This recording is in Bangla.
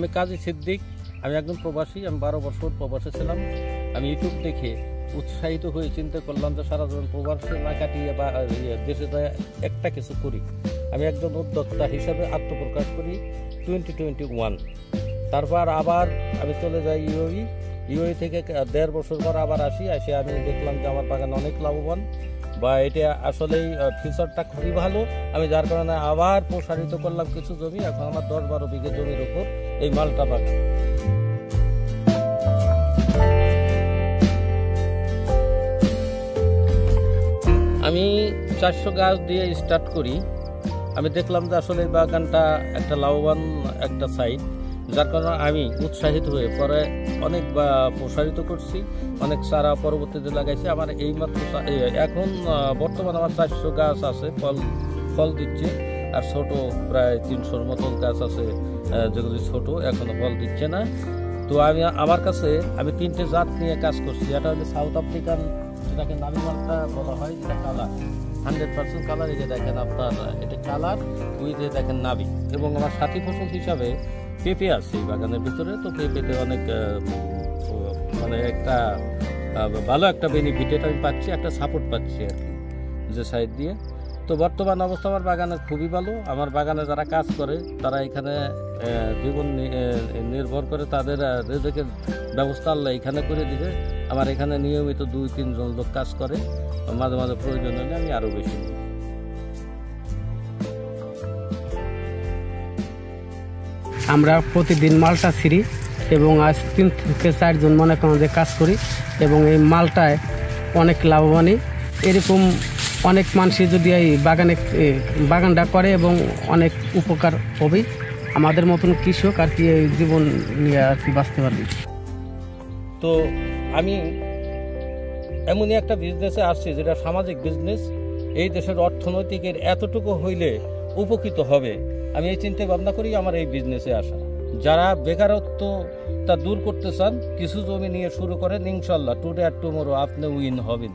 আমি কাজী সিদ্দিক, আমি একজন প্রবাসী। আমি 12 বছর প্রবাসে ছিলাম। আমি ইউটিউব দেখে উৎসাহিত হয়ে চিন্তা করলাম যে সারা জীবন প্রবাসে না কাটিয়ে বা দেশে যায় একটা কিছু করি। আমি একজন উদ্যোক্তা হিসাবে আত্মপ্রকাশ করি 2021। তারপর আবার আমি চলে যাই ইউএই থেকে 1.5 বছর পর আবার এসে আমি দেখলাম যে আমার বাগান অনেক লাভবান, বা এটা আসলেই ফিউচারটা খুবই ভালো। আমি যার কারণে আবার প্রসারিত করলাম কিছু জমি। এখন আমার 10-12 বিঘে জমির উপর এই মালটা বাগান। আমি 400 গাছ দিয়ে স্টার্ট করি। আমি দেখলাম যে আসলে এই বাগানটা একটা লাভবান একটা সাইট, যার কারণে আমি উৎসাহিত হয়ে পরে অনেক প্রসারিত করছি, অনেক চারা পরবর্তীতে লাগাইছি। আমার এইমাত্র এখন বর্তমানে আমার 400 গাছ আছে, ফল দিচ্ছে। আর ছোট প্রায় 300-র মতো গাছ আছে যেগুলি ছোট, এখনো ফল দিচ্ছে না। তো আমার কাছে আমি 3টে জাত নিয়ে কাজ করছি। এটা হচ্ছে সাউথ আফ্রিকান, যেটাকে নাবি মালটা বলা হয়, যেটা কালার 100% কালার। এই যে দেখেন আপনার এটা কালার, উইথে দেখেন নাবি। এবং আমার সাথী ফসল হিসাবে পেঁপে আছে এই বাগানের ভিতরে। তো পেঁপেতে অনেক মানে একটা ভালো একটা বেনিফিট এটা আমি পাচ্ছি, একটা সাপোর্ট পাচ্ছি আর কি, যে সাইড দিয়ে। তো বর্তমান অবস্থা আমার বাগানের খুবই ভালো। আমার বাগানে যারা কাজ করে তারা এখানে জীবন নির্ভর করে, তাদের রেজেকের ব্যবস্থা আল্লাহ এখানে করে দিবে। আমার এখানে নিয়মিত 2-3 জন লোক কাজ করে, মাঝে মাঝে প্রয়োজন হলে আমি আরও বেশি নিই। আমরা প্রতিদিন মালটা ছিঁড়ি এবং আজ 3 থেকে 4 জন মনে করেন যে কাজ করি, এবং এই মালটায় অনেক লাভবানই। এরকম অনেক মানুষই যদি এই বাগানটা করে এবং অনেক উপকার হবে। আমাদের মতন কৃষক আর কি জীবন নিয়ে আর কি বাঁচতে পারবে। তো আমি এমনই একটা বিজনেসে আসছি যেটা সামাজিক বিজনেস। এই দেশের অর্থনৈতিকের এতটুকু হইলে উপকৃত হবে, আমি এই চিন্তা ভাবনা করি আমার এই বিজনেসে আসা। যারা বেকারত্বটা দূর করতে চান, কিছু জমি নিয়ে শুরু করেন, ইনশাল্লাহ টুডে আর টুমোরো আপনি উইন হবেন।